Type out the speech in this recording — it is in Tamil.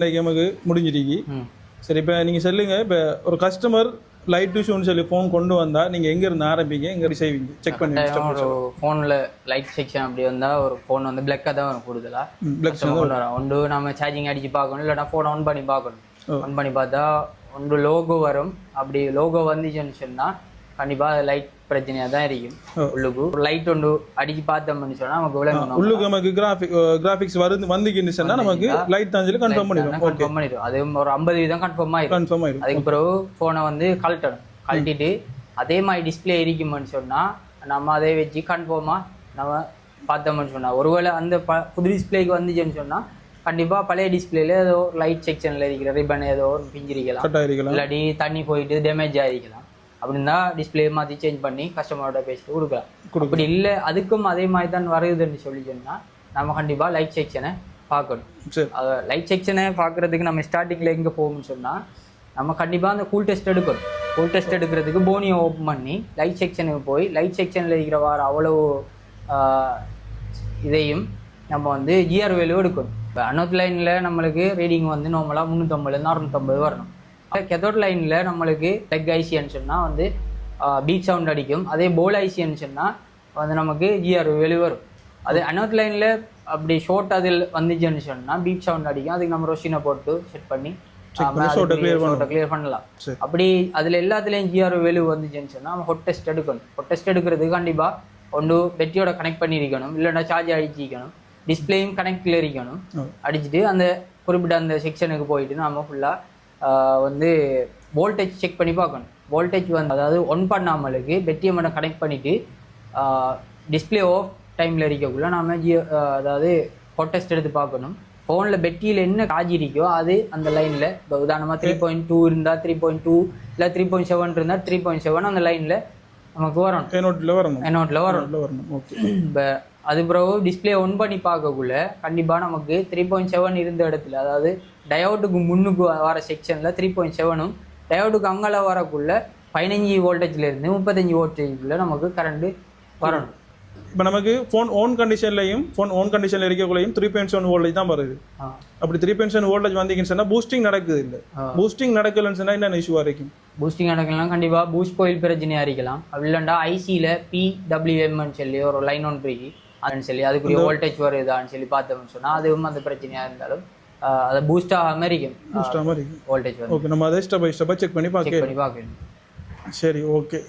இன்னைக்கு நமக்கு முடிஞ்சிருக்கி. சரி, இப்போ நீங்கள் சொல்லுங்க, இப்போ ஒரு கஸ்டமர் லைட் இஷ்யூன்னு சொல்லி ஃபோன் கொண்டு வந்தால் நீங்கள் எங்கேருந்து ஆரம்பிங்க, எங்கே செய்வீங்க, செக் பண்ணி? ஒரு ஃபோனில் லைட் செக்ஷன் அப்படி வந்தால் ஒரு ஃபோன் வந்து பிளக்காக தான் வரும் கூடுதலாக. பிளக் ஒன்று நம்ம சார்ஜிங் அடித்து பார்க்கணும், இல்லைனா ஃபோனை ஆன் பண்ணி பார்க்கணும். ஆன் பண்ணி பார்த்தா ஒன்று லோகோ வரும். அப்படி லோகோ வந்துச்சுன்னு சொன்னால் கண்டிப்பாக லைட் பிரச்சனையாக தான் இருக்கும். உள்ளுக்கு லைட் ஒன்று அடிச்சு பார்த்தோம்னு சொன்னால் நமக்கு விளங்கணும். உள்ளுக்கு நமக்கு கிராஃபிக்ஸ் வந்துக்கின்னு சொன்னால் நமக்கு லைட் தான் சொல்லி கன்ஃபார்ம் பண்ணிடும். அது ஒரு 50% கன்ஃபார்ம் ஆயிடும். அதுக்கு பிறகு ஃபோனை வந்து கழட்டிட்டு அதே மாதிரி டிஸ்பிளே இருக்குமென்னு சொன்னால் நம்ம அதை வச்சு கன்ஃபார்மாக நம்ம பார்த்தோம்னு சொன்னால், ஒருவேளை அந்த புது டிஸ்பிளேக்கு வந்துச்சுன்னு சொன்னால் கண்டிப்பாக பழைய டிஸ்பிளேல ஏதோ லைட் செக்ஷனில் இருக்கிற ரிப்பன் ஏதோ ஒரு பிஞ்சிருக்கலாம், இல்லாட்டி தண்ணி போயிட்டு டேமேஜ் ஆகிருக்கலாம். அப்படின்னா டிஸ்பிளே மாற்றி சேஞ்ச் பண்ணி கஸ்டமரோட பேசிட்டு கொடுக்கலாம். அப்படி இல்லை அதுக்கும் அதே மாதிரி தான் வருதுன்னு சொல்லி சொன்னால் நம்ம கண்டிப்பாக லைட் செக்ஷனை பார்க்கணும். லைட் செக்ஷனை பார்க்குறதுக்கு நம்ம ஸ்டார்டிங்கில் எங்கே போகும்னு சொன்னால் நம்ம கண்டிப்பாக அந்த கூல் டெஸ்ட் எடுக்கணும். கூல் டெஸ்ட் எடுக்கிறதுக்கு போனியை ஓப்பன் பண்ணி லைட் செக்ஷனுக்கு போய் லைட் செக்ஷனில் இருக்கிற அவ்வளோ இதையும் நம்ம வந்து ஜிஆர் வேல்யூ எடுக்கணும். இப்போ அனோத் லைனில் நம்மளுக்கு ரீடிங் வந்து நார்மலாக 350 650 வரணும். கெதோட் லைனில் நம்மளுக்கு லெக் ஐசின்னு சொன்னால் வந்து பீட் சவுண்ட் அடிக்கும். அதே போல் ஐசின்னு சொன்னால் வந்து நமக்கு ஜிஆர் வேல்யூ வரும். அது அனோத் லைனில் அப்படி ஷோர்ட் அதில் வந்துச்சுன்னு சொன்னால் பீட் சவுண்ட் அடிக்கும். அதுக்கு நம்ம ரொஷினை போட்டு செட் பண்ணி கிளியர் பண்ணலாம். அப்படி அதில் எல்லாத்துலேயும் ஜிஆர் வேல்யூ வந்துச்சுன்னு சொன்னால் நம்ம ஹொட் டெஸ்ட் எடுக்கணும். ஹொட் டெஸ்ட் எடுக்கிறதுக்கு கண்டிப்பாக ஒன்று பெட்டியோட கனெக்ட் பண்ணியிருக்கணும், இல்லைன்னா சார்ஜ் அடிச்சிக்கணும், டிஸ்பிளேயும் கனெக்டில் இருக்கணும். அடிச்சுட்டு அந்த குறிப்பிட்ட அந்த செக்ஷனுக்கு போயிட்டு நம்ம ஃபுல்லாக வந்து வோல்டேஜ் செக் பண்ணி பார்க்கணும். வோல்டேஜ் வந்து அதாவது ஒன் பண்ணாமலுக்கு பெட்டியை மட்டும் கனெக்ட் பண்ணிவிட்டு டிஸ்பிளே ஆஃப் டைமில் இருக்கக்குள்ள நம்ம அதாவது ஹாட் டெஸ்ட் எடுத்து பார்க்கணும். ஃபோனில் பெட்டியில் என்ன காஜி இருக்கோ அது அந்த லைனில் இப்போ உதாரணமாக 3.2 இருந்தால் 3.2 இல்லை 3.7 இருந்தால் 3.7 அந்த லைனில் நமக்கு வரணும். என்னோட்டில் வரணும். ஓகே. இப்போ அது பிறகு டிஸ்பிளே ஒன் பண்ணி பார்க்கக்குள்ள கண்டிப்பாக நமக்கு 3.7 இருந்த இடத்துல, அதாவது டயோட்டுக்கு முன்னுக்கு வர செக்ஷனில் 3.7ம் டயோட்டுக்கு அங்கே வரக்குள்ள 15 வோல்டேஜ்லேருந்து 35 வோல்டேஜுக்குள்ளே நமக்கு கரண்ட்டு வரணும். இப்போ நமக்கு ஃபோன் ஓன் கண்டிஷனில் இருக்கக்குள்ளையும் 3.7 வோல்டேஜ் தான் வருது. அப்படி 3.7 வோல்டேஜ் வந்தீங்கன்னு சொன்னால் பூஸ்டிங் நடக்குது இல்லை. பூஸ்டிங் நடக்கலன்னு சொன்னால் என்ன இஷ்யூவாக இருக்கும்? பூஸ்டிங் நடக்கலாம் கண்டிப்பாக பூஸ்ட் கோயில் பிரச்சனையாக இருக்கலாம். அப்படி இல்லைண்டா ஐசியில் PWMன்னு சொல்லி ஒரு லைன் ஒன் பிரிக்கி அதுன்னு சொல்லி அதுக்குரிய வோல்டேஜ் வருதான்னு சொல்லி பார்த்தோம்னு சொன்னால் அதுவும் அந்த பிரச்சனையாக இருந்தாலும் அதை பூஸ்ட் ஆகாமல் இருக்கும் வோல்டேஜ். ஓகே, நம்ம அதை ஸ்டெப் பை ஸ்டெப்பாக செக் பண்ணி பார்க்கணும். சரி, ஓகே.